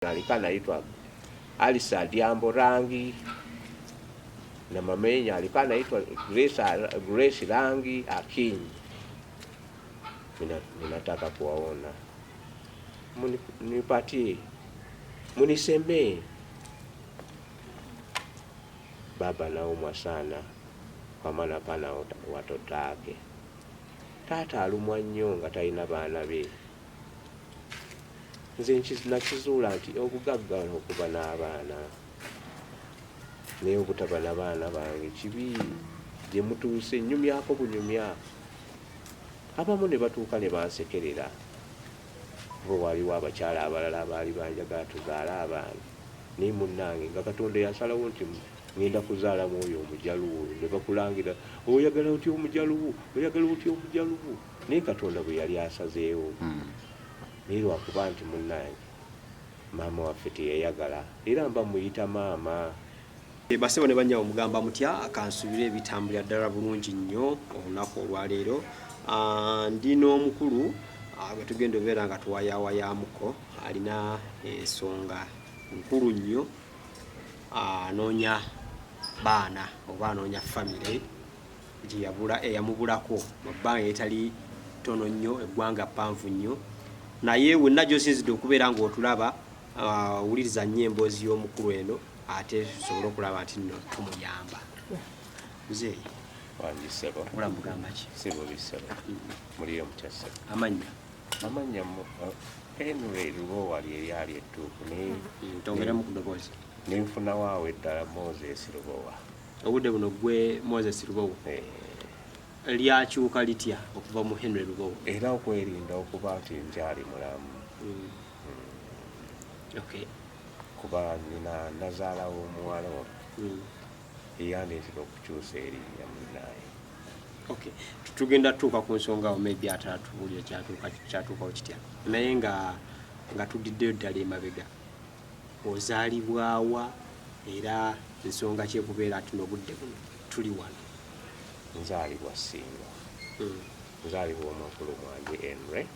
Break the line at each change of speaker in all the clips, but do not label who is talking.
alikuwa anaitwa Alisa Diambo Rangi na mamenya alikuwa anaitwa Grace Rangi Akinyi. Ninataka kuwaona, nipatie, munisemee. Baba naumwa sana kwa maana pana watoto wake. Tata alumwa nnyo nga talina baana be. Nze nakizuula nti obugagga okuba n'abaana naye obutaba n'abaana bange kibi. Gye mutuuse nnyumyako bunyumya. Abamu ne batuuka ne bansekerera. Bo waliwo abakyala abalala abaali banjagala tuzaale abaana. Naye munnange nga Katonda yasalawo nti ngenda kuzaalamu oyo omujaluwo, ne bakulangira oyagala otya omujaluwo, oyagala otya omujaluwo. Naye Katonda bwe yali asazeewo. Naye lwakuba nti munnange maama waffe teyayagala era mba muyita maama.
Basebo ne bannyawo mugamba mutya kansubire ebitambulira ddala bulungi nnyo olunaku olwaleero. Ndi n'omukulu gwe tugenda obeera nga tuwayaawayamuko alina ensonga nkulu nnyo, anoonya baana oba anoonya famire gye eyamubulako mu bbanga etali ttono nnyo, eggwanga ppanvu nnyo. Naye wenna gy'osinzidde okubeera ng'otulaba wuliriza nnyo emboozi y'omukulu eno ate tusobole okulaba nti nno tumuyamba. Muzeeyi
Wanjisebo
olamugamba ki?
Sebo bisebo muliyo mutya sebo. Amanya Henry Lubowa lyali ettuufu
tongeremu ku ddoboozi
nenfuna waawe eddala Moses Lubowa.
Obudde buno gwe Moses Lubowa lyakyuka litya okuva mu Henry Lubowa?
Era okwerinda okuba nti nkyali mulamu.
Okay.
Kuba nina nazaalawo omuwala eyandeetera okukyusa erinnya munnaye.
Okay. Tugenda tutuuka ku nsonga maybe atatuwulira kyatuukawo kitya. Naye nga tudiddeyo ddala emabega. Ozaalibwawa era ensonga kyekubeera ati n'obudde buno tuli wano?
Nzaalibwa Ssingo. Nzaalibwa omukulu mwange Henry.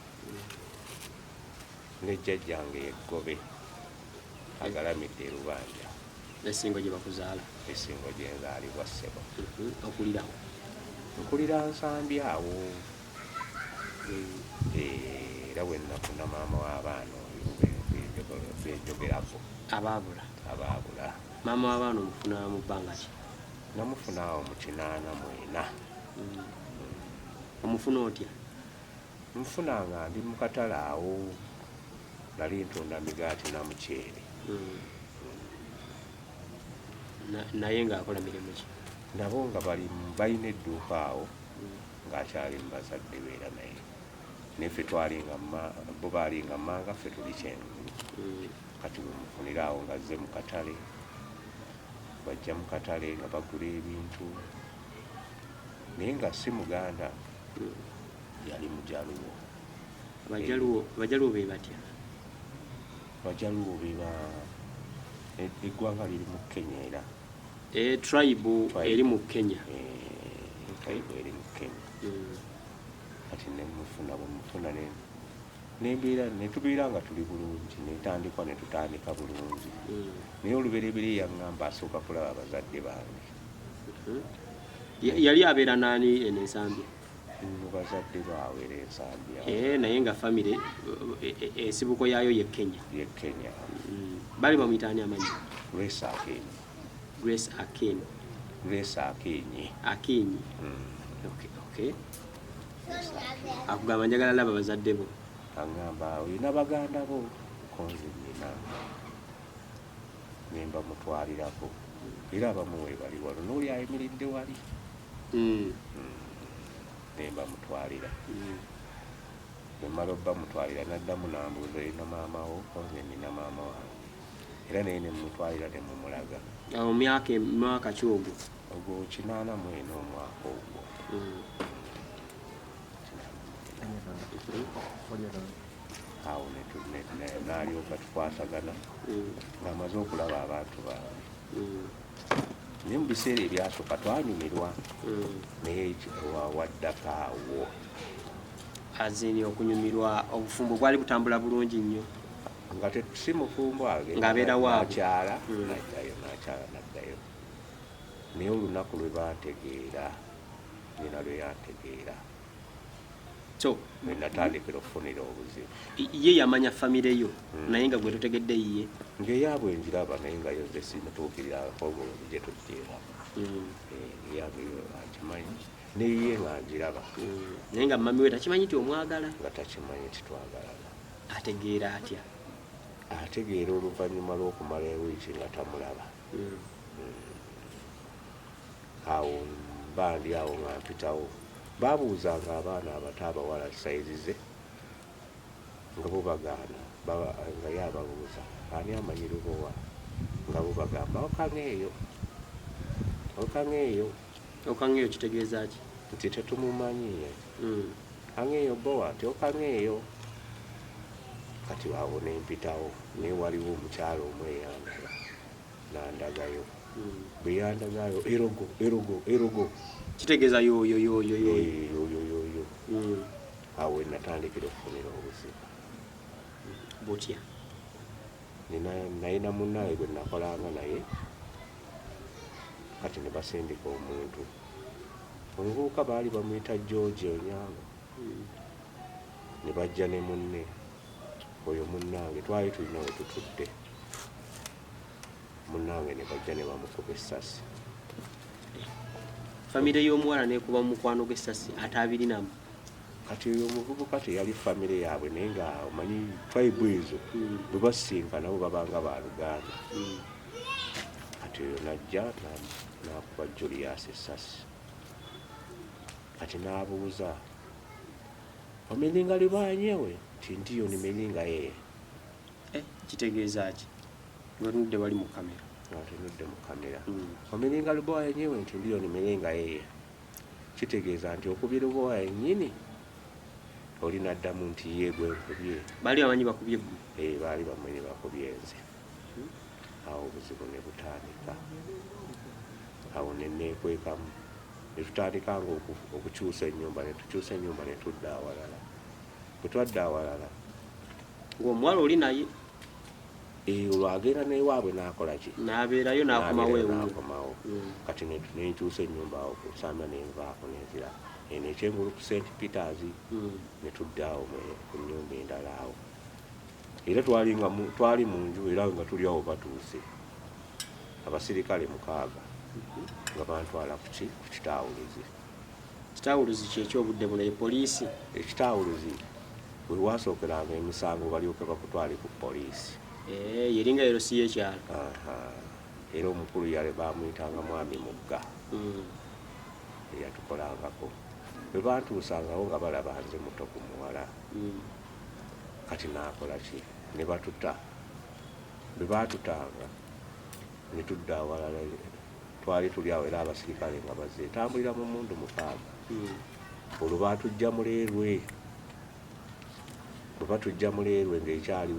Ne jjajjange Yeggobe agalamidde e Lubanja.
Essingo gye bakuzaala?
Essingo gye nzaalibwa ssebo.
Okulirawo?
Nkulira Nsambya awo. Era bwe nnafuna maama w'abaana oyo benjogerako.
Abaabula? Maama w'abaana omufuna mu bbanga ki?
Namufuna awo mu 1984.
Omufuna otya?
Nfuna nga ndi mu katale awo, nali ntunda migaati na muceere.
Naye ng'akola mirimu ki?
Nabo nga balina edduuka awo ng'akyali mu bazadde be era naye. Ne ffe bo baalinga mmanga ffe tuli kyengulu. Kati bwemufunira awo ng'azze mu katale, bajja mu katale nga bagula ebintu. Naye nga si Muganda, yali Mujaluwo.
Abajaluwo be batya?
Abajaluwo be eggwanga liri mu Kenya era.
Tribe eri mu Kenya.
Tribe eri mu Kenya. Kati bwemufuna nembeera netubeera nga tuli bulungi, netandikwa netutandika bulungi. Naye olubereberye yaŋŋamba asooka kulaba abazadde bange.
Yali abeera naani eno Ensambya?
Mu bazadde baawe era Ensambya.
Naye nga famire ensibuko yaayo ye Kenya.
Ye Kenya.
Bali bamuyitaani amanyi?
Grace Akinyi.
Grace Akinyi.
Grace Akinyi.
Akinyi. Okay. Akugamba njagala laba bazadde bo.
Aŋŋamba olina baganda bo? Konze nina. Nemba mutwalirako. Era abamu we bali wano n'oli ayimiridde wali. Nemba mutwalira. Bwe mmala obba mutwalira naddamu n'ambuuza olina maama wo? Konze nina maama wange. Era naye ne mutwalira ne mumulaga.
Awo mwaka ki ogwo?
Ogwo 84 omwaka ogwo. Awo n'alyoka tukwasagana ng'amaze okulaba abantu baabwe. Naye mu biseera ebyasooka twanyumirwa, naye waddaka awo
azini okunyumirwa obufumbo bwali butambula bulungi nnyo.
nga si mufumbo
Ng'abeera waabwe.
nakyala n'addayo naye olunaku lwe bategeera nina lwe yantegeera
so
lwe natandikira okufunira obuzibu
ye yamanya famire yo naye nga gwe totegedde yiye
ng'eyaabwe njiraba naye nga yo nze simutuukirira gye tujjeera eyange yo akimanyi neyiye nga njiraba
naye nga mami we takimanyi ti omwagala
nga takimanyi titwagalana
ategeera atya
ategeera oluvannyuma lw'okumala ewiiki nga tamulaba awo bandi awo nga mpitawo babuuzanga abaana abato abawala sayizi ze nga bubagaana nga ye ababuuza ani amanyi lubowa nga bubagamba okangeeyo
okangeeyo kitegeeza ki
nti tetumumanyiye kangeeyo bowa nti okangeeyo kati awo nempitawo naye waliwo omukyalo omu eyandala nandagayo bwe yandagayo erogo
kitegeeza yoyo
awo natandikira okufunira obuzibu
butya
nayina munnaye gwe nakolanga naye kati ne basindika omuntu omuvubuka baali bamuyita George Onyango ne bajja ne munne oyo munnange twali tulina we tutudde munnange ne bajja ne bamukuba essasi
famire y'omuwala nekuba mu mukwano gw'essasi ate abirinamu
kati oyo omuvubuka teyali famire yaabwe naye nga omanyi tribe ezo bwe basinka nabo babanga baluganda kati oyo najja nakuba Julius essasi kati n'abuuza omelinga libanyewe nti ndiyo nimelinga yeye
kitegeeza ki lwenudde wali mu kamera
atenudde mu kamera omelinga lubowa yenyewe nti ndiyo nimelinga yeye kitegeeza nti okubye lubowa yennyini oli naddamu nti yegwe nkubye
baali bamanyi bakubye gwe
baali bamanyi bakubye nze awo obuzibu ne butandika awo neneekwekamu netutandikanga okukyusa ennyumba netukyusa ennyumba netudda awalala bwe twadda awalala
ng'omuwala oli naye
olwo agenda newaabwe nakola ki
n'abeerayo
n'akomawo kati nenkyusa ennyumba awo kusamba nenvaako nenzira eno ekyengulu ku St Peters netuddaawo ku nnyumba endala awo era twali mu nju era nga tuli awo batuuse abasirikale 6 nga bantwala ku kitawuluzi
kitawuluzi kyekyobudde buno poliisi
ekitawuluzi bwe wasookeranga emisango balyoke bakutwale ku poliisi
yeringa ero si yekyalo
era omukulu yale bamuyitanga mwami Mugga eyatukolangako bwe bantuusangawo nga balaba nze muto ku muwala kati nakola ki ne batuta bwe batutanga ne tudda awalala twali tuli awo era abasirikale nga bazze tambulira mu mundu 6 olwo batujja muleerwe bwe batujja muleerwe ng'ekyali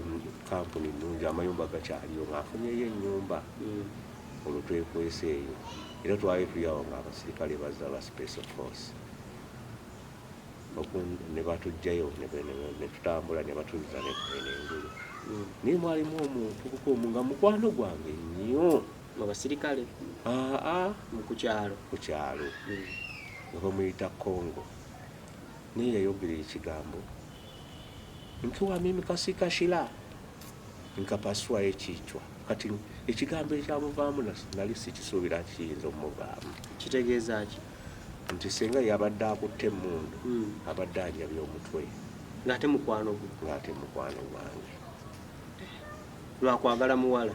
kampuni nnungi amayumba gakyaliyo ng'afunyeyo ennyumba olwo twekwesa eyo era twali tuli awo ng'abasirikale bazza ba special force ne batujjayo ne tutambula ne batuzza n'engulu naye mwalimu omuntu kukomu nga mukwano gwange nnyo
abasirikale ku kyalo nga bamuyita Congo naye yayogera ekigambo nkiwa mimi kasikashira nkapasua ekichwa kati ekigambo ekyamuvaamu nali sikisuubira kiyinza omuvaamu kitegeeza ki
nti senga yabadde akutte emmundu abadde anjabya omutwe
ng'ate mukwano
gwange
lwakwagala muwala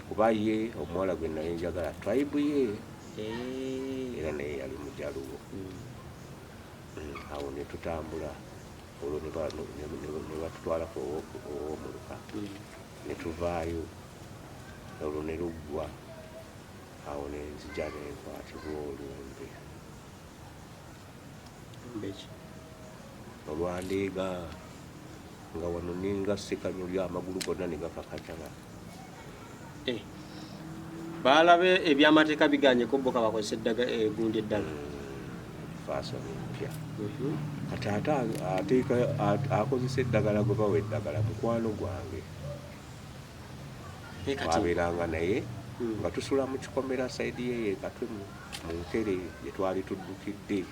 kuba ye omuwala gwe naye njagala tribe ye era naye yali mujaluwo awo ne tutambula olwo ne batutwalako ow'omuluka ne tuvaayo olwo ne luggwa awo ne nzija nenkwatibwa olumbe olwandiga nga wano ninga sekanyo ly'amagulu gonna ne gakakacala
baalabe ebyamateeka biganye ko boka bakozesa gundi eddala
faasoni mpya. Kati ate akozesa eddagala gwe bawa eddagala mukwano gwange twabeeranga naye nga tusula mu kikomera saidi ye Katwe mu Nkere gye twali tuddukidde.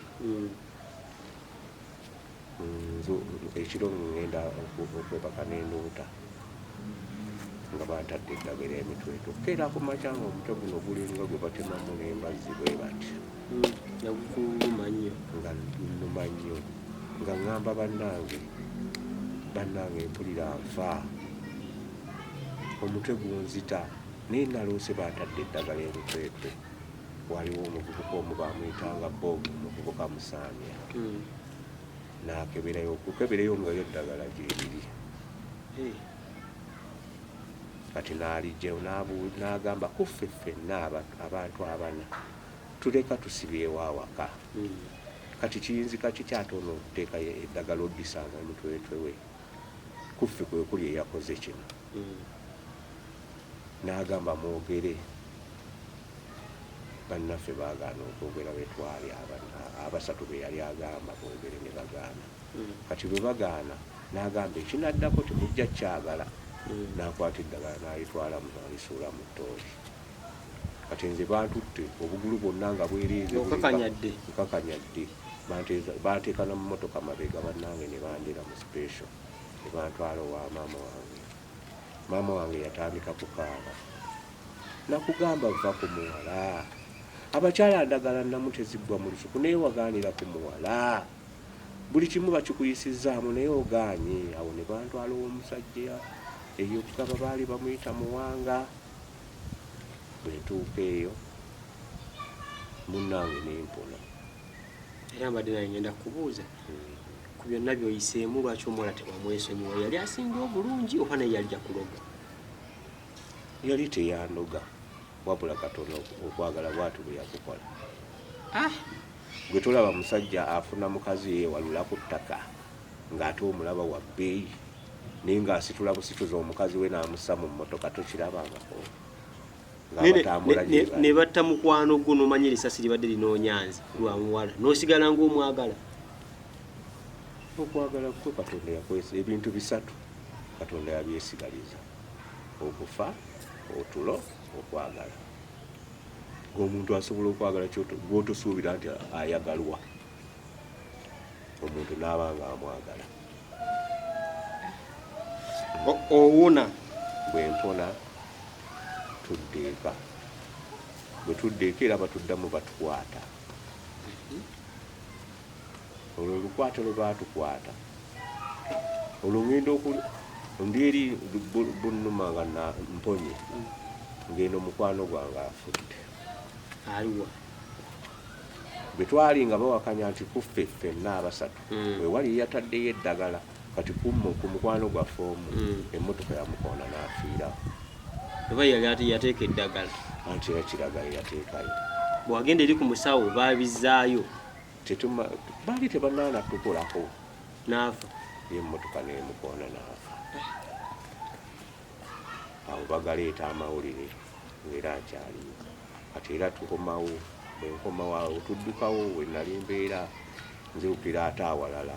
Ekiro ngenda okwebaka n'enduuta nga bantadde eddagala emitwe tokkera ku makya nga omutwe guno gulinga gwe batemamu n'embazzi bwe bati nga nnuma nnyo nga ŋŋamba bannange mpulira nfa omutwe gunzita naye naloose bantadde eddagala emitwetwe. Waliwo omuvubuka omu bamuyitanga Bob, omuvubuka musaamya kukeberayo ngayo eddagala gyeriri. Kati n'alijjayo n'agamba kuffe ffenna abantu abana tuleka tusibyewo awaka. Kati kiyinzika kikyatono okuteeka eddagala oddisanga mutwetwe we, kuffe kwe kuli eyakoze kino. N'agamba mwogere. Bannaffe baagaana okwogera bwe twali abasatu be yali agamba boogere ne bagaana. Kati bwe bagaana n'agamba ekinaddako temujja kyagala. N'akwata eddagala n'alitwalamu n'alisuula mu ttooli. Kati nze bantutte obugulu bwonna nga bwereeze nkakanyadde. Banteeka na mu mmotoka mabega bannange ne bandera mu special ne bantwala owa maama wange. Maama wange yatandika kukaaba. Nakugamba vva ku muwala. Abakyala ndagala namu teziggwa mu lusuku naye wagaanira ku muwala. Buli kimu bakikuyisizaamu naye ogaanye. Awo ne bantwala omusajja ey'okugaba baali bamuyita Muwanga. Bwe ntuuka eyo munnange nempona.
Era mbadde naye ngenda kubuuza ku byonna by'oyiseemu lwaki omuwala tewamwesonyiwa? Yali asinga obulungi oba naye yali jakuloga?
Yali teyanoga wabula katono okwagala bwatu bwe yakukola. Gwe tulaba musajja afuna mukazi yeewalula ku ttaka ng'ate omulaba wa bbeeyi naye ng'asitula busituza omukazi we n'amussa mu mmotoka tokirabangako
ne batta mukwano gwo n'omanya erisasi libadde linoonyanzi lwa muwala n'osigala ng'omwagala.
Okwagala kwe Katonda yakwesa ebintu bisatu Katonda yabyesigaliza: okufa, otulo, okwagala. Ng'omuntu asobola okwagala gw'otosuubira nti ayagalwa, omuntu n'aba nga amwagala.
Owuna
bwe mpona tuddeeka. Bwe tuddeeka era batuddamu batukwata. Olwo olukwata lwe baatukwata olwo ngenda ndi eri bunnuma nga mponye ngendo mukwano gwange afudde.
Aliwa
bwe twali nga bawakanya nti kuffe ffenna abasatu we wali yataddeyo eddagala kati ku mukwano gwaffe omu emmotoka yamukoona n'afiirawo.
oba yali yateeka eddagala
anti era kiragala yateekayo.
bwagenda eri ku musawo baabizaayo
baali tebanaana tukolako
n'afa.
Emmotoka n'emukoona n'afa. Awo bagaleeta amawulire ng'era akyaliwo. Kati era tukomawo. Bwe nkomawo awo tuddukawo we nali mbeera nzirukira ate awalala.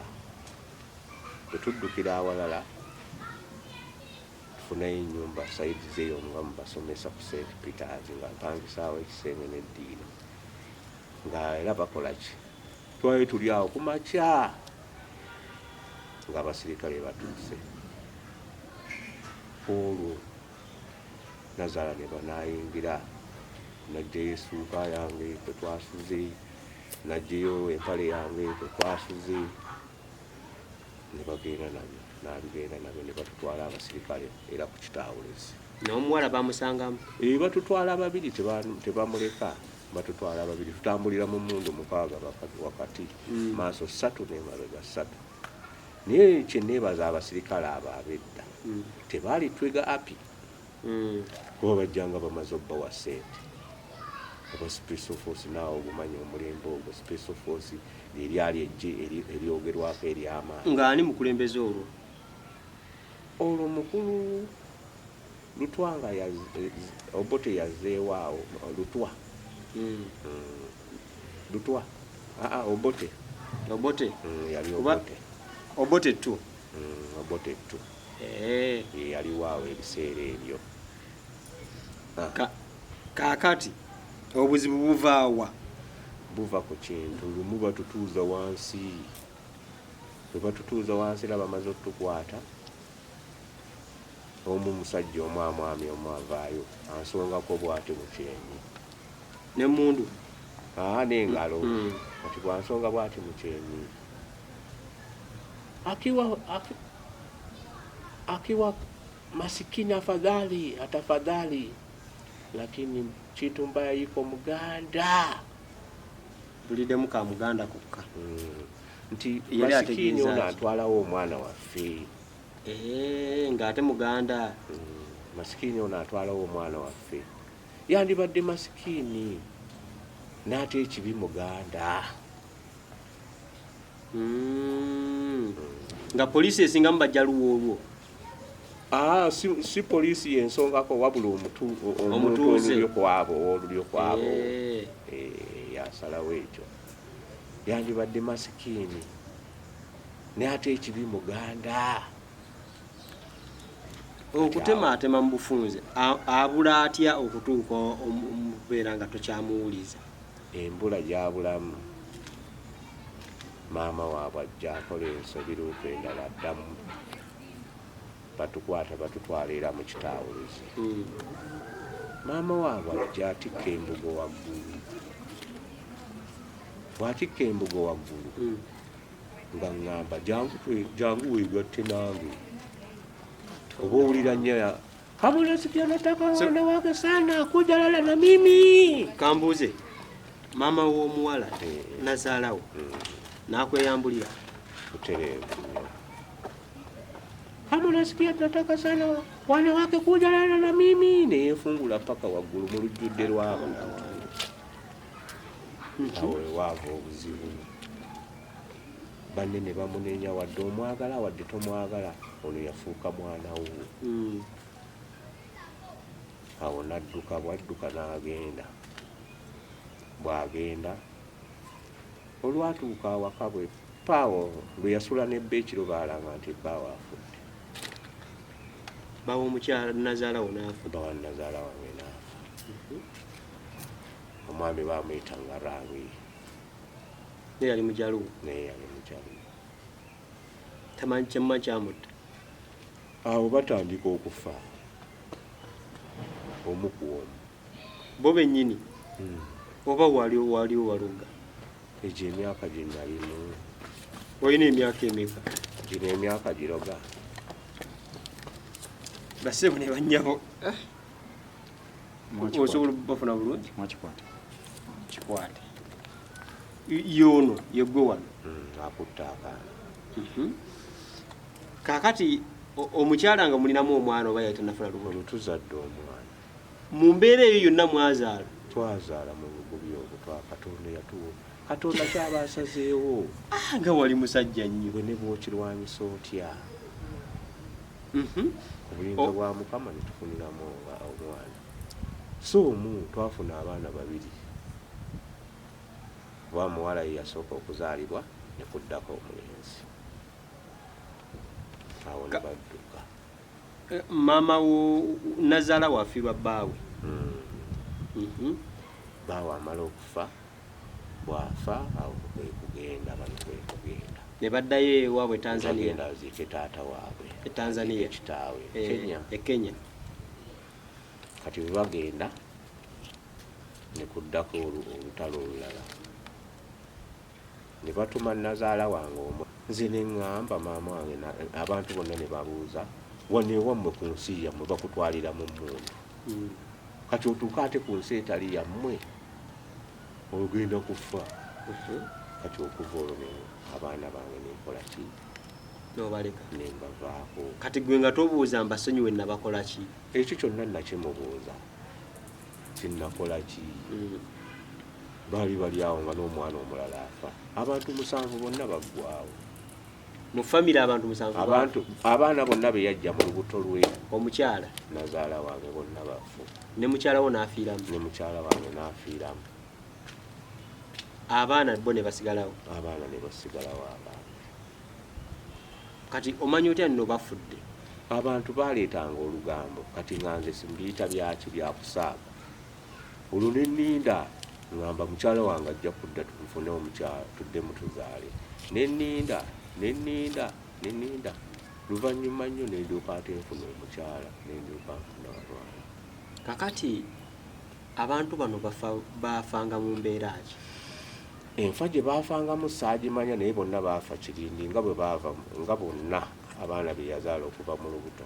Bwe tuddukira awalala tufunayo ennyumba sayidi zeeyo nga mu basomesa ku St. Peters nga mpangisaawo ekisenge n'eddiiro nga era bakola ki twali tuli awo ku makya ng'abasirikale batuuse. Olwo Nazaala ne banaayingira najjayo essuuka yange kwe twasuze, najjayo empale yange kwe twasuze, ne bagenda nabyo n'abigenda nabyo ne batutwala abasirikale era ku Kitaawulezi.
N'omuwala bamusangamu?
Batutwala babiri, tebamuleka. Batutwala babiri, tutambulira mu mmundu 6 wakati, maaso 3 n'emabega 3. Naye kyenneebaza abasirikale abo ab'edda tebaali twega api kuba bajjanga bamaze obba wa ssente. Aba Special Force naawe ogumanyi omulembe ogwo Special Force eryali ejje eryogerwako ery'amaanyi.
Ng'ani mukulembeze olwo?
Olwo mukulu Lutwa nga Obote yazzeewo awo. Lutwa Obote.
Obote.
Yali
Kuba-
Obote.
Obote tu.
Obote tu. Yali waawo ebiseera ebyo.
Kaakati obuzibu buvaawa?
Buva ku kintu lumu batutuuza wansi. Bwe batutuuza wansi era bamaze otukwata, omu musajja omu amwami omu avaayo ansongako bw'ati mu kyenyi.
N'emmundu?
N'engalo. Kati bwansonga bw'ati mu kyenyi. Akiwa masikini afadhali atafadhali, lakini kitu mbaya yuko Muganda.
Buliddemu ka Muganda kokka.
Nti masikini ono atwalawo omwana waffe.
Ng'ate Muganda.
Masikini ono atwalawo omwana waffe. Yandibadde masikini n'ate ekibi Muganda.
Nga poliisi esingamu bajja luwo olwo?
Si poliisi yensongako wabula omuntu olulyo kwabo yasalawo ekyo. Yandibadde masikini n'ate ekibi Muganda.
Okutemaatema mu bufunze abula atya okutuuka omubeera nga tokyamuwuliza?
Embula gyabulamu. Maama waabwe ajja akola ensobi luutu endala addamu. Batukwata batutwala era mu kitaawuluzi. Maama waabwe ajja atikka embugo waggulu. Bw'atikka embugo waggulu nga ŋŋamba jangu weegatte nange. Oba owulira nnyo kabula sikia nataka wana wake sana kuja lala na mimi.
Kambuuze, maama w'omuwala nazaalawo n'akweyambulira?
Butereevu nnyo. Kama unasikia tunataka sana wanawake kuja lala na mimi, neefungula paka waggulu mu lujjudde lw'abantu. Awo waava obuzibu. Banne ne bamunenya wadde omwagala wadde tomwagala, ono yafuuka mwana wo. Awo n'adduka, bw'adduka n'agenda. Bw'agenda olwatuuka awaka bwe paawo lwe yasula nebba ekiro baalanga nti bbaawo afudde.
Bawa omukyala nazaalawo n'afa?
Bawa nazaala wange n'afa. Omwami baamuyita nga Raabi.
Naye yali mujaluwo?
Naye yali mujaluwo.
Tamanyi kyamma kyamutta?
Awo batandika okufa omu ku omu.
Bo bennyini? Oba waliwo walugga?
Egyo emyaka gye nalimu.
Olina emyaka emeka?
Gino emyaka giroga.
Bassebo ne bannyabo osobola bafuna bulungi? Kikwate. Yono yeggwe wano?
Akutta akaana.
Kaakati omukyala nga mulinamu omwana oba yali tannafuna lubuto?
Tuzadde omwana.
Mu mbeera eyo yonna mwazaala?
Twazaala mu bugubi obwo Katonda yatuwa. Katonda kyaba asazeewo.
Nga wali musajja nnyo.
Gwe ne bw'okirwanyisa otya. Obuyinza bwa Mukama ne tufuniramu omwana. So omu twafuna abaana babiri. Wa muwala ye yasooka okuzaalibwa ne kuddako omulenzi. Awo ne badduka.
Maama wo nazaala waafiirwa bbaawe?
Bbaawe amala okufa, bwafa awo kwe kugenda bano kwe kugenda.
Ne baddayo ewaabwe Tanzania?
Bagenda baziike taata waabwe.
E Tanzania?
Kitaawe. Kenya.
E Kenya.
Kati bwe bagenda ne kuddako olutalo olulala. Ne batuma nazaala wange omu. Nze ne ŋŋamba maama wange abantu bonna ne babuuza wane wammwe ku nsi yammwe bakutwalira mu mmundu. Kati otuuka ate ku nsi etali yammwe ogenda kufa. Kati okuva olwo abaana bange nenkola ki?
N'obaleka?
Ne mbavaako.
Kati gwe nga tobuuza mbasonyiwe nabakola ki?
Ekyo kyonna nakimubuuza. Kinnakola ki? Bali awo nga n'omwana omulala afa. Abantu 7 bonna baggwaawo.
Mu famire abantu 7?
Abaana bonna be yajja mu lubuto lwe.
Omukyala?
Nazaala wange bonna bafu.
Ne mukyala wo n'afiiramu?
Ne mukyala wange n'afiiramu.
abaana bo ne basigalawo.
Abaana ne basigalawo abaana.
Kati omanyi otya nno bafudde?
Abantu baleetanga olugambo kati nga nze simbiyita byaki byakusaaga. Olwo ne nninda ngamba mukyala wange ajja kudda tufune omukyala tuddemu tuzaale. Ne nninda luvannyuma nnyo ne ndyoka ate nfuna omukyala ne ndyoka nfuna abaana.
Kakati abantu bano baafanga mu mbeera ki?
Enfa gye baafangamu saagimanya naye bonna baafa kirindi nga bwe baava nga bonna abaana be yazaala okuva mu lubuto.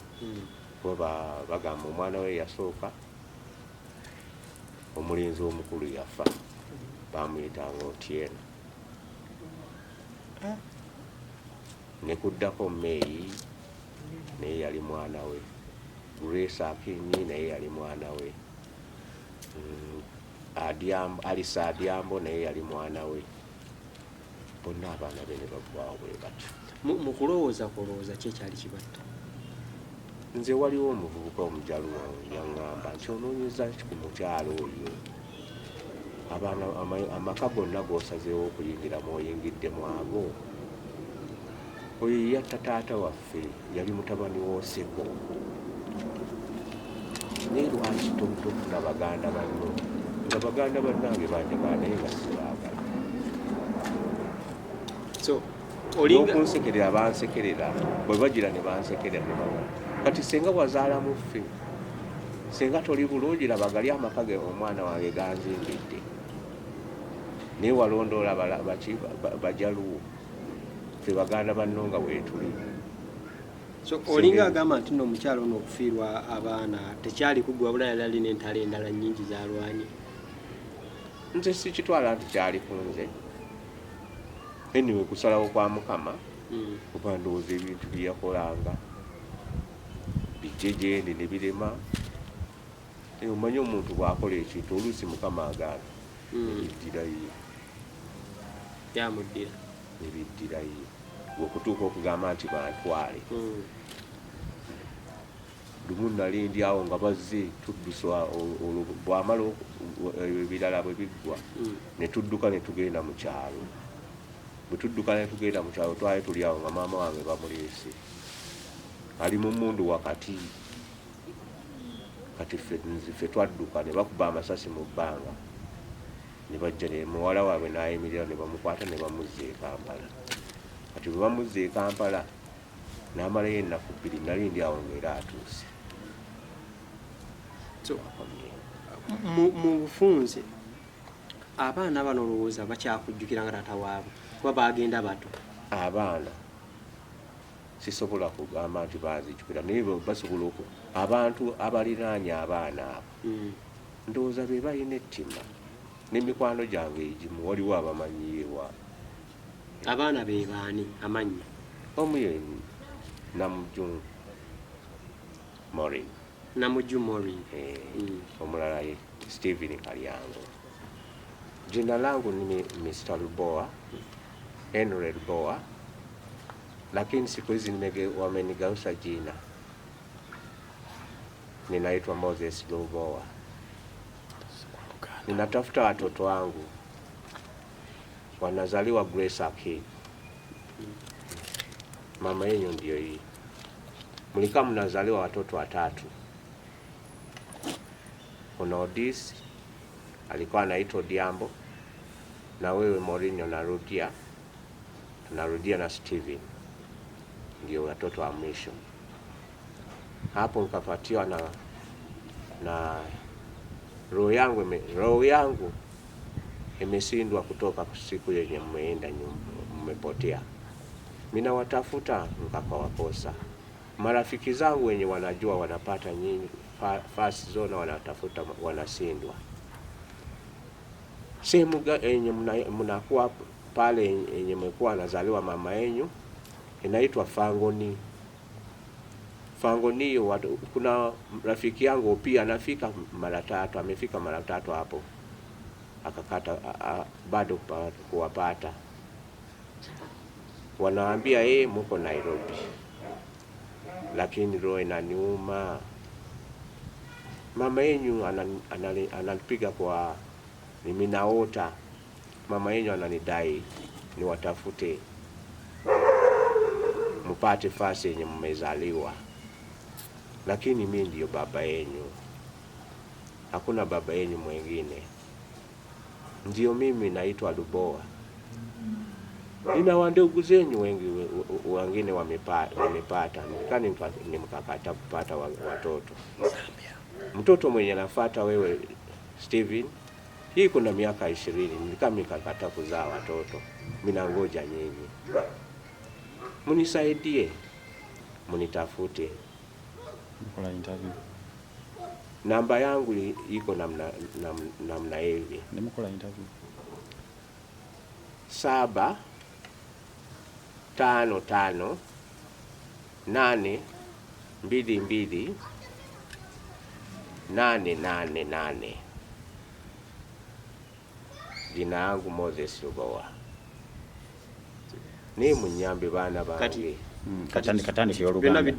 Kuba bagamba omwana we yasooka omulenzi omukulu yafa bamuyitanga Otieno. Ne kuddako Meeyi naye yali mwana we. Grace Akinyi naye yali mwana we. Alisa Adyambo naye yali mwana we. Bonna abaana be ne baggwawo bwe batyo.
Mu kulowooza ki ekyali kibatta?
Nze waliwo omuvubuka omujaluwa yaŋŋamba nti onoonyeza ki ku mukyalo oyo? Abaana amaka gonna g'osazeewo okuyingiramu oyingiddemu ago. Oyo yatta taata waffe yali mutabani w'Oseko. Naye lwaki tofuna baganda banno? Nga baganda bannange banjagala naye nga sibaagala.
So
n'okunsekerera bansekerera bwe bagira ne bansekerera ne bawa. Kati senga wazaala muffe, senga toli bulungi laba gali amaka ge omwana wange ganzimbidde. Naye walondoola bajaluwo ffe baganda banno nga bwetuli.
So olinga agamba nti nno omukyalo ono okufiirwa abaana tekyali kuggwa wabula yali alina entalo endala nnyingi z'alwanye.
Nze sikitwala nti kyali ku nze. Anyway kusalawo kwa Mukama kuba ndowooza ebintu bye yakolanga bijje gyendi ne birema. Omanyi omuntu bw'akola ekintu oluusi Mukama agaana nebiddirayo.
Yamuddira
nebiddirayo okutuuka okugamba nti bantwale. Lumu nali ndi awo nga bazze tuddusa bw'amala ebirala bwe biggwa ne tudduka ne tugenda mu kyalo. Bwe tudduka ne tugenda mu kyalo twali tuli awo nga maama wange bamuleese ali mu mmundu wakati. Kati ffe twadduka ne bakuba amasasi mu bbanga ne bajja ne muwala waabwe n'ayimirira ne bamukwata ne bamuzza e Kampala. Kati bwe bamuzza e Kampala n'amalayo ennaku 2 nali ndi awo ng'era atuuse.
Mu bufunze abaana bano olowooza bakyakujjukira nga taata waabwe kuba baagenda bato?
Abaana sisobola kugamba nti baazijjukira naye basobola abantu abaliraanye abaana abo ndowooza be balina ettima n'emikwano gyange egimu waliwo abamanyiirwa.
Abaana be baani amannya?
Omu ye Namujju Morin.
Namujju Morin.
Omulala ye Stephen Kalyango. Jina langu ni Mr. Luboa, Henry Luboa, lakini siku hizi wamenigeuza jina. Ninaitwa Moses Luboa. Ninatafuta watoto wangu wanazaliwa Grace Akinyi. Mama yenu ndio hii. Mlikuwa mnazaliwa watoto 3. Kuna Odis alikuwa anaitwa Diambo, na wewe Mourinho tunarudia na Steven, ndio watoto wa mwisho. Hapo nikapatiwa na roho yangu imeshindwa kutoka siku yenye mmeenda mmepotea. Mina watafuta mkakawakosa. Marafiki zangu wenye wanajua wanapata nyinyi fast zone wanatafuta wanashindwa. Sehemu yenye mnakuwa pale yenye mmekuwa anazaliwa mama yenu inaitwa Fangoni. Fangoni hiyo kuna rafiki yangu pia anafika mara 3, amefika mara 3 hapo. Akakata bado kuwapata. Wanaambia mko Nairobi. Lakini roho inaniuma. Mama yenu ananipiga kwa mimi naota mama yenu ananidai niwatafute mpate fasi yenye mmezaliwa, lakini mimi ndio baba yenu, hakuna baba yenu mwingine. Ndio mimi naitwa Lubowa. Nina wandugu zenyu wengi wengine wamepata, nimekakata kupata watoto. Mtoto mwenye nafuata wewe Steven, hii kuna miaka 20, nikakata kuzaa watoto. Mimi nangoja nyinyi. Munisaidie, munitafute.
Mkola interview.
Namba yangu iko namna hivi.
Nimkola interview. 755822888. Jina yangu Moses Lubowa. Ni munyambe bana bange. Katani kyo Luganda.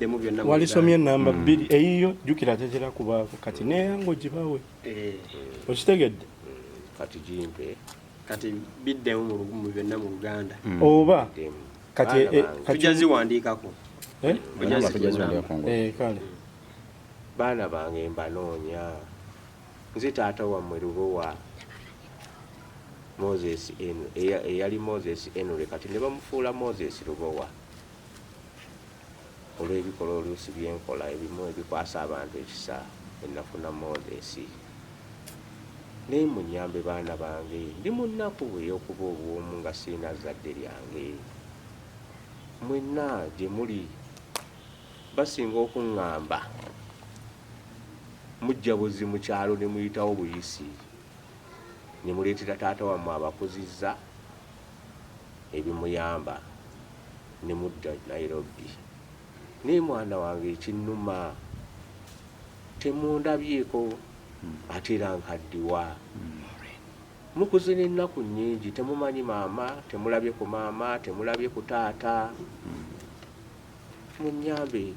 Walisomye namba 2 eyiyo jukira tetera kuba kati ne yango jibawe. Okitegedde?
Kati jimbe.
Kati biddemu mu byonna mu Luganda.
Oba kati
tujazi wandikako.
Tujazi wandikako.
Kale.
Bana bange mbanoonya. Nze taata wammwe Lubowa. Moses eyali Moses Enule kati ne bamufuula Moses Lubowa. Olw'ebikola oluusi byenkola ebimu ebikwasa abantu ekisa enafuna Moses. Ne munyambe baana bange, ndi mu nnaku ey'okuba obw'omu nga sirina zadde lyange. Mwenna gye muli basinga okuŋŋamba mujja buzi mu kyalo ne muyitawo buyisi, ne muleetera taata wammwe abakuzizza ebimuyamba ne mudda Nairobi. Ne mwana wange ekinnuma temundabyeko ate era nkaddiwa. Mukuze n'ennaku nnyingi temumanyi maama, temulabye ku maama, temulabye ku taata. Munyambe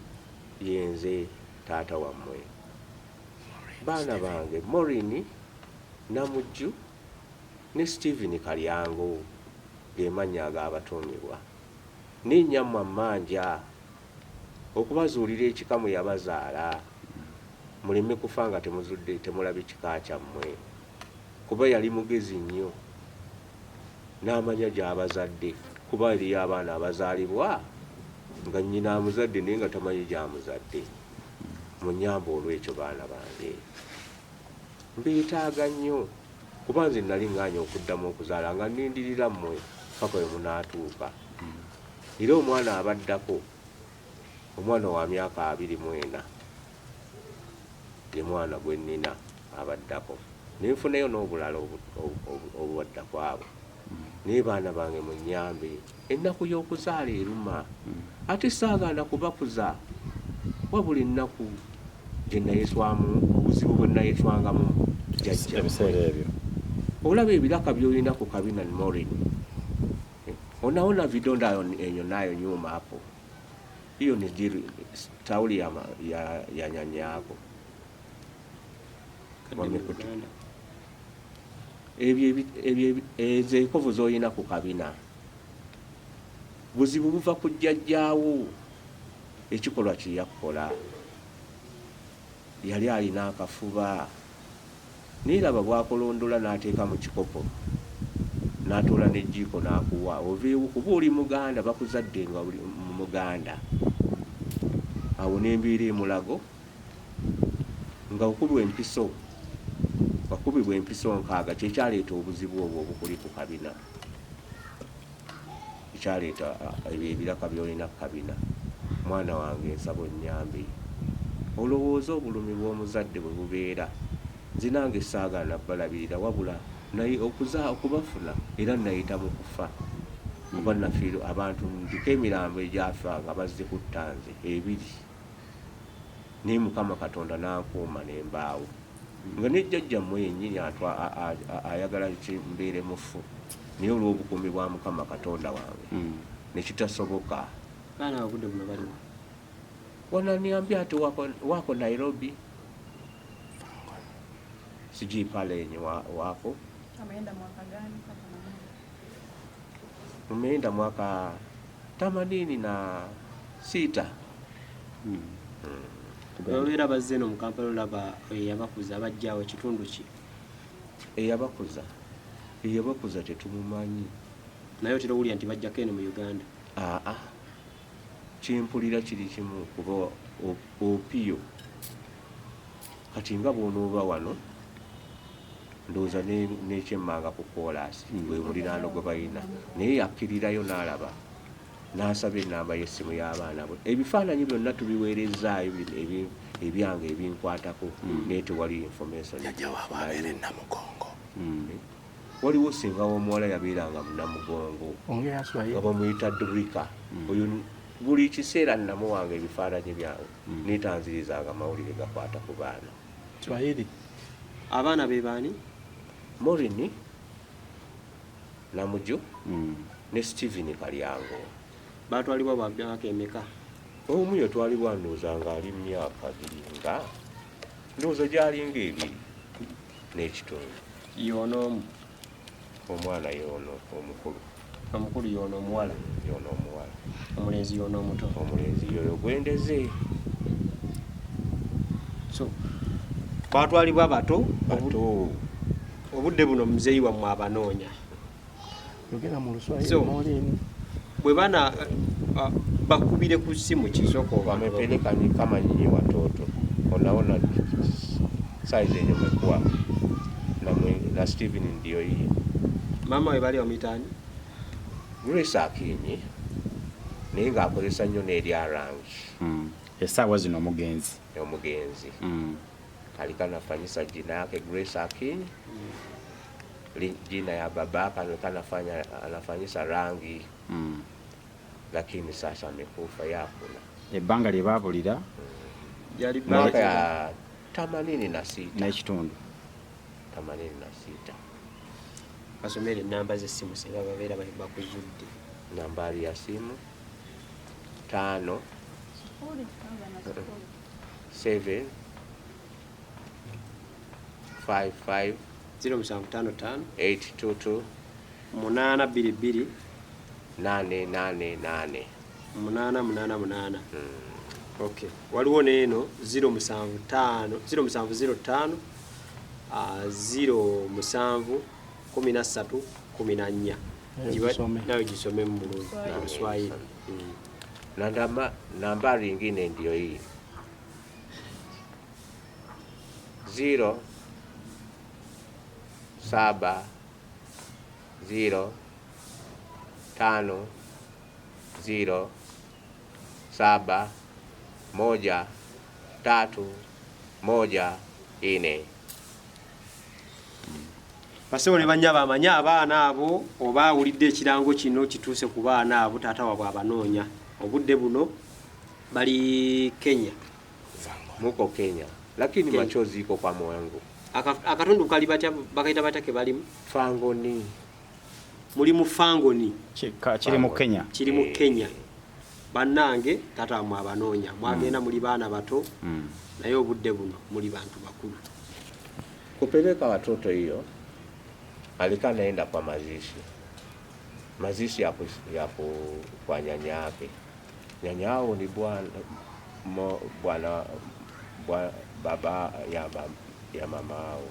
yenze taata wammwe. Baana bange Morini, Namujju ne Steven Kalyango ge mannya ag'abatuumibwa. Ne nnyammwe Manja okubazuulira ekikamu yabazaala, muleme kufa nga temuzudde temulabye kika kyammwe, kuba yali mugezi nnyo n'amanya gy'abazadde, kuba eriyo abaana abazaalibwa nga nnyina amuzadde naye nga tamanyi gy'amuzadde. Munyambe olw'ekyo baana bange, mbeetaaga nnyo kuba nze nali nganya okuddamu okuzaala nga nnindirira mmwe paka we munaatuuka. Era omwana abaddako, omwana wa myaka 24 ye mwana gwe nnina abaddako, nenfunayo n'obulala obwadda kwabo. Naye baana bange munyambe, ennaku y'okuzaala eruma, ate saaganda kubakuza wabula ennaku gye nayeswamu, obuzibu bwe nayeswangamu jjajja.
Ebiseera ebyo
Olaba ebiraka by'olina ku kabina Morin, onaona vidonda enyo nayo nyuma hapo. Hiyo ni tauli ya nyanya yako. Ebyo ekovu z'olina ku kabina buzibu buva ku jjajjaawo, ekikolwa kye yakola. Yali alina akafuba, niraba bwakolondola n'ateeka mu kikopo n'atoola n'ejjiiko n'akuwa, oveewo kuba oli Muganda, bakuzadde nga oli Muganda. Awo n'embeera emulago nga okubibwa empiso 6 kyekyaleeta obuzibu obwo obukuli ku kabina, ekyaleeta ebiraka by'olina ku kabina. Mwana wange nsaba onnyambe, olowooza obulumi bw'omuzadde bwe bubeera. Nze nange saagaana balabirira, wabula naye okubafuna era nayita mu kufa, kuba nafiiro abantu ndiko emirambo egyafa nga bazze kutta nze 2. Naye Mukama Katonda n'ankuuma n'embaawo, nga ne jjajjammwe yennyini ayagala kimbeere mufu, naye olw'obukuumi bwa Mukama Katonda wange ne kitasoboka.
Baana obudde buno baliwo.
Wananiambia ati wako Nairobi, sijui pale yenye wako.
Ameenda mwaka gani?
Umeenda mwaka 86.
Era bazze no mu Kampala olaba yabakuza abajjawo kitundu ki?
Eyabakuza tetumumanyi.
Naye otera owulira nti bajjako eno mu Uganda.
Kimpulira kiri kimu kuba Opiyo kati nga bw'onooba wano ndowooza n'ekyemmanga ku koolaasi bwe muliraano gwe balina, naye yakkirirayo n'alaba n'asaba ennamba y'essimu y'abaana bo. Ebifaananyi byonna tubiweerezaayo ebyange ebinkwatako naye tewali information. Waliwo singa w'omuwala yabeeranga mu Namugongo nga bamuyita Drika. Oyo buli kiseera namuwanga ebifaananyi byawe neetanzirizanga amawulire gakwata ku baana.
Swahili.
Abaana be baani?
Morini Namujo ne Steven Kalyango.
Baatwalibwa ba myaka emeka?
Omu yatwalibwa ndowooza ng'ali mu myaka giringa ndowooza gy'alinga 2 n'ekitundu.
Y'onoomu?
Omwana y'ono omukulu.
Omukulu y'ono omuwala?
Y'ono omuwala.
Omulenzi y'ono omuto?
Omulenzi yoyo gwendeze.
So baatwalibwa bato? Obudde buno muzeeyi wammwe abanoonya.
Yogera mu Luswahili Morini.
Bwe bana bakubire ku simu kisoko
wamepeleka ni kama nyinyi watoto. Unaona size yenye umekuwa na Steven ndio hii.
Mama we bali omitani?
Grace Akinyi naye ng'akozesa nnyo n'erya rangi.
Essaawa zino omugenzi.
Alikuwa anafanyisa jina yake Grace Akinyi. Jina ya babaka alikuwa anafanyisa rangi. Lakini sasa amekufa yakuna.
Ebbanga lye baabulira
yali
mwaka ya 86
n'ekitundu.
86.
Basomere namba z'essimu singa babeera bakuzudde.
Nambari ya simu 5 7 55
0755
822
822
888
888. Okay. Waliwo neeno 075 0705 07 13 14. Nawe gisome mu Kiswahili.
Na nambari ingine ndio hii 0 7 0 5 0 7 1 3 1 4.
Basewo ne banya bamanya abaana abo oba awulidde ekirango kino kituuse ku baana abo taata wabwe abanoonya. Obudde buno bali Kenya.
Muko Kenya. Lakini machozi iko kwa mwangu.
Akatundu kali batya bakaita batake balimu?
Fangoni.
Muli mu Fangoni.
Kiri mu Kenya.
Kiri mu Kenya. Bannange taata mwe abanoonya. Mwagenda muli baana bato. Naye obudde buno muli bantu bakulu.
Kupeleka watoto hiyo alikuwa anaenda kwa mazishi ya kwa nyanya yake. Nyanya yao ni baba ya mama yao.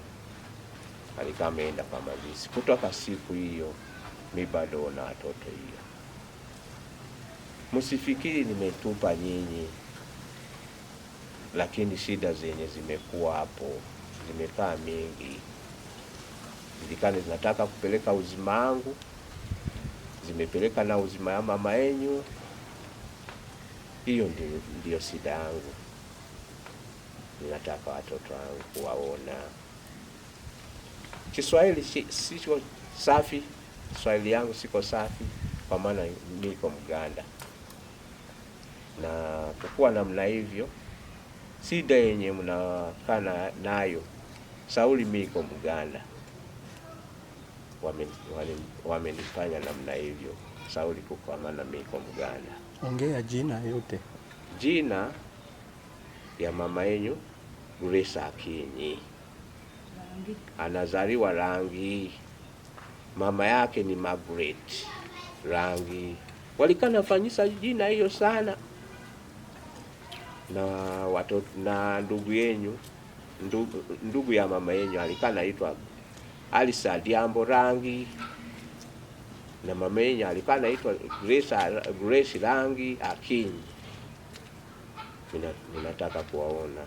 Alikuwa ameenda kwa mazishi. Kutoka siku hiyo mimi bado na watoto hiyo. Msifikiri nimetupa nyinyi, lakini shida zenye zimekuwa hapo zimekaa mingi. Zikani zinataka kupeleka uzima wangu, zimepeleka na uzima ya mama yenyu. Hiyo ndio shida yangu. Ninataka watoto wangu kuwaona. Kiswahili siko safi, Kiswahili yangu siko safi kwa maana niko Mganda. Na kwa namna hivyo shida yenye mnakaa nayo Sauli miko Mganda. Wamenifanya namna hivyo. Sauli kwa maana miko Mganda.
Ongea jina yote.
Jina ya mama yenyu Grace Akinyi. Anazaliwa Rangi. mama yake ni Margaret Rangi, walikuwa nafanyisa jina hiyo sana, na watoto na ndugu yenyu, ndugu ya mama yenyu alikuwa anaitwa Alisa Diambo Rangi, na mama yenyu alikuwa anaitwa Grace Rangi Akinyi. Ninataka kuwaona.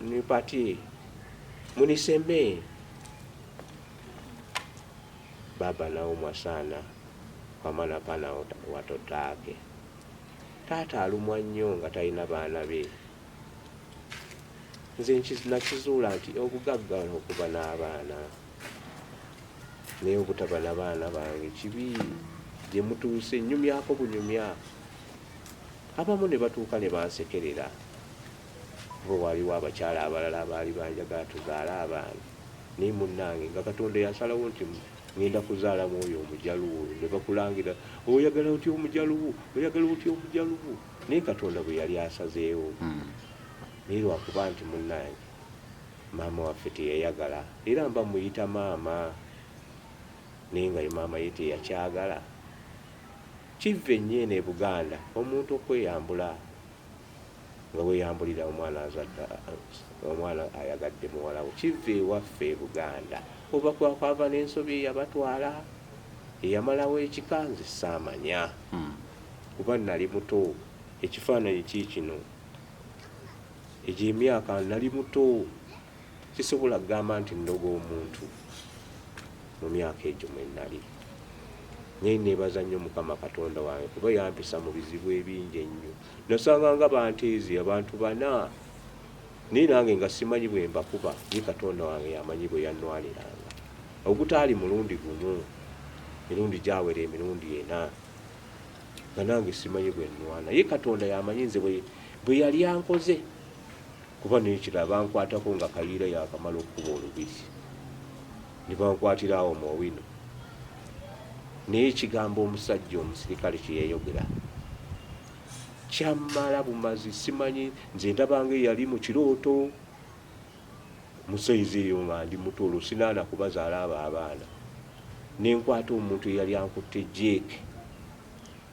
Munipatie, munisemee. Baba naumwa sana kwa maana pana watoto wake. Tata alumwa nnyo nga talina baana be. Nze nakizuula nti obugagga okuba n'abaana naye obutaba n'abaana bange kibi gye mutuuse nnyumyako bunyumya. Abamu ne batuuka ne bansekerera, bo waliwo abakyala abalala abaali banjagala tuzaale abaana, naye munnange nga Katonda yasalawo nti ngenda kuzaalamu oyo omujaluwo, ne bakulangira oyagala otya omujaluwo, oyagala otya omujaluwo, naye Katonda bwe yali asazeewo. Naye lwakuba nti munnange maama waffe teyayagala, era mba muyita maama, naye nga maama ye teyakyagala. Kiva ennyo e Buganda omuntu okweyambula nga weeyambulira omwana ayagadde muwalawo. Kiva ewaffe e Buganda, oba kwava n'ensobi eyabatwala eyamalawo ekika, nze saamanya kuba nali muto. Ekifaananyi kiikino egy'emyaka nali muto, sisobola kugamba nti ndoga omuntu mu myaka egyo mwe nali. Naye neebaza nnyo Mukama Katonda wange kuba yampisa mu bizibu ebingi ennyo. Nasanga nga banteezi abantu bana, naye nange nga simanyi bwe mbakuba, ye Katonda wange yamanyi bwe yannwaliranga. Ogutaali mulundi gumu, mirundi gyawera emirundi 4, nga nange simanyi bwe nnwana. Ye Katonda yamanyi nze bwe yali ankoze, kuba n'ekirala bankwatako nga kayiira yakamala okukuba olubiri, ne bankwatira awo mu Owino. Naye ekigambo omusajja omusirikale kye yayogera kyammala bumazi. Simanyi, nze ndabanga eyali mu kirooto, musaizi eyo nga ndi muto, olwo sinaana kubazaala abo abaana. Nenkwata omuntu eyali ankutte Jake,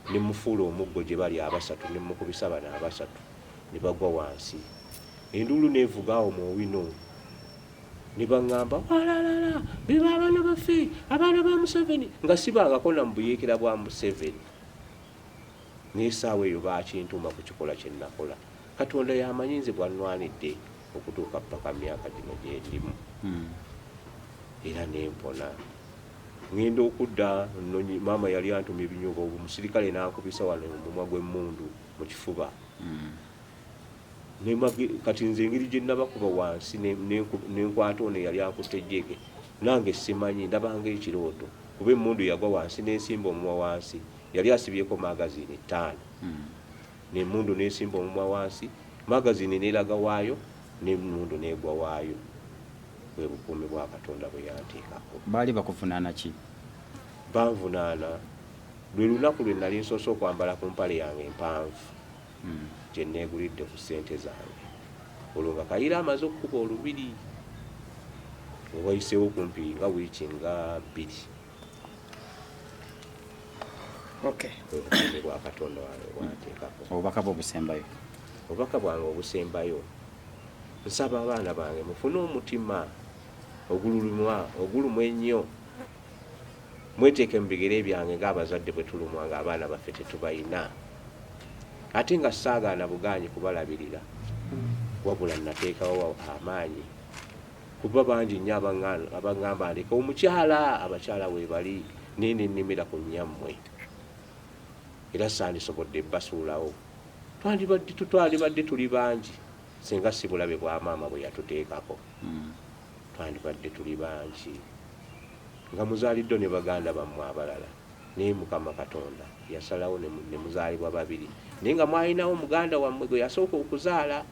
ne mufuula omuggo gye bali abasatu, ne mukubisa bano abasatu, ne bagwa wansi. Enduulu neevuga awo mu Owino, ne baŋŋamba walalala beba abaana baffe, abaana ba Museveni, nga sibangako na mubuyeekera bwa Museveni. Naye essaawa eyo baakintuma ku kikola kye nakola. Katonda yamanyi nze bwannwanidde okutuuka paka myaka gino gye ndimu. Era nempona. Ngenda okudda, maama yali antuma ebinyogo, omusirikale n'ankubisa wano mu mumwa gw'emmundu mu kifuba. Kati nze engeri gye nabakuba wansi nenkwata ono eyali ankutte Jeke, nange simanyi, ndabanga ekirooto kuba emmundu yagwa wansi n'ensimba omumwa wansi. Yali asibyeko magazini 5, n'emmundu n'ensimba omumwa wansi, magazini n'eraga waayo, n'emmundu n'egwa waayo. Bwe bukuumi bwa Katonda bwe yanteekako.
Baali bakuvunaana ki?
Banvunaana lwe lunaku lwe nali nsoose okwambala ku mpale yange empanvu gye neegulidde ku ssente zange. Olwo nga Kayiira amaze okukuba olubiri, wayiseewo kumpi nga wiiki nga 2.
Okay.
Obukuumi bwa Katonda wange bwanteekako.
Obubaka bwe obusembayo?
Obubaka bwange obusembayo, nsaba abaana bange mufune omutima ogulumwa ennyo, mweteeke mu bigere byange ng'abazadde bwe tulumwa ng'abaana baffe tetubayina. Ate nga saagaana bugaanyi kubalabirira, wabula nateekawo amaanyi kuba bangi nnyo abaŋŋamba ndeka omukyala, abakyala weebali, naye nennimira ku nnyammwe, era saandisobodde basuulawo. Twandibadde tuli bangi singa si bulabe bwa maama bwe yatuteekako. Twandibadde tuli bangi nga muzaaliddwa ne baganda bammwe abalala, naye Mukama Katonda yasalawo ne muzaalibwa 2, naye nga mwalinawo muganda wammwe gwe yasooka okuzaala,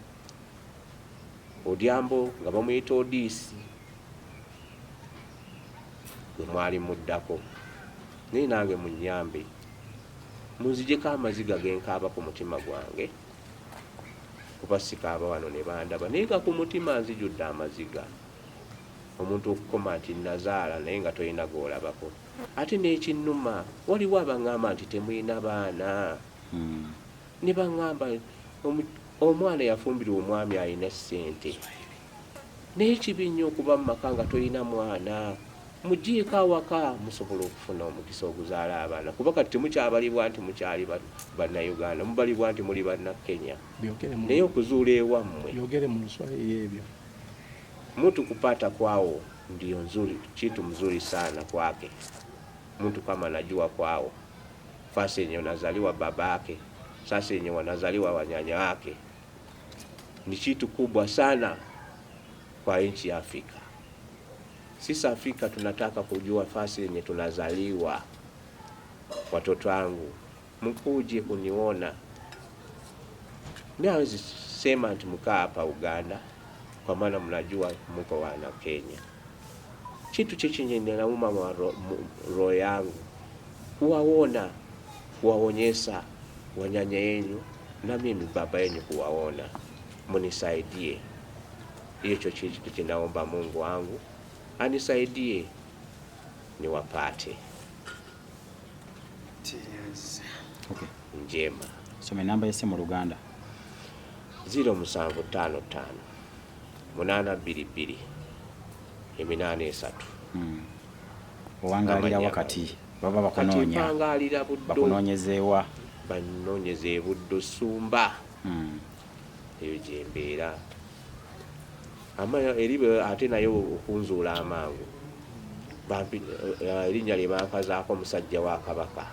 Odyambo nga bamuyita Odiisi, gwe mwali muddako. Naye nange munnyambe, munzijeko amaziga genkaaba ku mutima gwange, kuba sikaaba wano ne bandaba, naye nga ku mutima nzijudde amaziga. omuntu okukoma nti nazaala naye nga tolina gwolabako. Ate n'ekinnuma waliwo abaŋŋamba nti temulina baana ne baŋŋamba omwana yafumbirwa omwami alina ssente naye kibi nnyo okuba mu maka nga tolina mwana. Mugiiko awaka musobola okufuna omukisa oguzaala abaana, kuba kati temukyabalibwa nti mukyali bannayuganda, mubalibwa nti muli bannakenya. Naye okuzuula ewammwe
byogere mu Luswahili ebyo.
Mtu kupata kwao ndio nzuri, kitu mzuri sana kwake. Mtu kama anajua kwao fasi yenye unazaliwa babake, sasa yenye wanazaliwa wanyanya wake, ni kitu kubwa sana kwa nchi ya Afrika. Sisi Afrika tunataka kujua fasi yenye tunazaliwa. Watoto wangu mkuje kuniona. Mimi hawezi sema ati mkaa hapa Uganda kwa maana mnajua mko wana Kenya. Kitu chenye ninauma roho yangu kuwaona, kuwaonyesha wanyanya yenu na mimi baba yenu kuwaona. Munisaidie. Hicho kitu kinaomba Mungu wangu anisaidie niwapate.
Okay.
Njema.
Some namba yese mu Luganda.
0755 822 83.
Owangalira wakati baba bakonoonya. Bakonoonyezeewa.
Banoonyeze buddo Sumba. Eyo gyembeera. Amaya eribe ate nayo okunzuula amangu. Erinnya lye baakazaako omusajja wa Kabaka.